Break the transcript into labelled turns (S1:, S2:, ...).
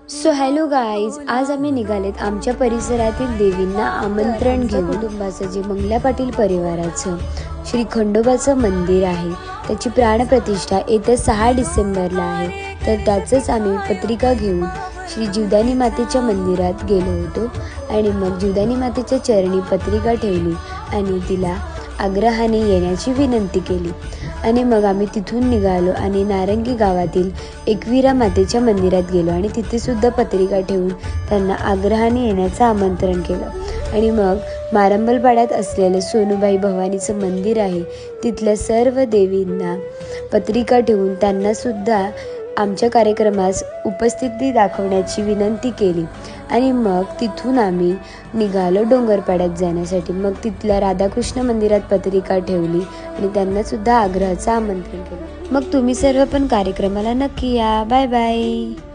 S1: So hello guys, आज आम्ही निघालेत आमच्या परिसरातील देवींना आमंत्रण घेऊन. कुटुंबाचं जे मंगला पाटील परिवाराचं श्री खंडोबाचं मंदिर आहे त्याची प्राणप्रतिष्ठा येत्या 6 डिसेंबरला आहे. तर त्याचंच आम्ही पत्रिका घेऊन श्री जीवदानी मातेच्या मंदिरात गेलो होतो आणि मग जीवदानी मातेच्या चरणी पत्रिका ठेवली आणि तिला आग्रहाने येण्याची विनंती केली. आणि मग आम्ही तिथून निघालो आणि नारंगी गावातील एकविरा मातेच्या मंदिरात गेलो आणि तिथे सुद्धा पत्रिका ठेवून त्यांना आग्रहाने येण्याचं आमंत्रण केलं. आणि मग मारंबलपाड्यात असलेलं सोनूबाई भवानीचं मंदिर आहे तिथल्या सर्व देवींना पत्रिका ठेवून त्यांना सुद्धा आमच्या कार्यक्रमास उपस्थिती दाखवण्याची विनंती केली. आणि मग तिथून आम्ही निघालो डोंगरपाड्यात जाण्यासाठी. मग तिथल्या राधाकृष्ण मंदिरात पत्रिका ठेवली आणि त्यांना सुद्धा आग्रहाचं आमंत्रण केलं. मग तुम्ही सर्व पण कार्यक्रमाला नक्की या. Bye bye.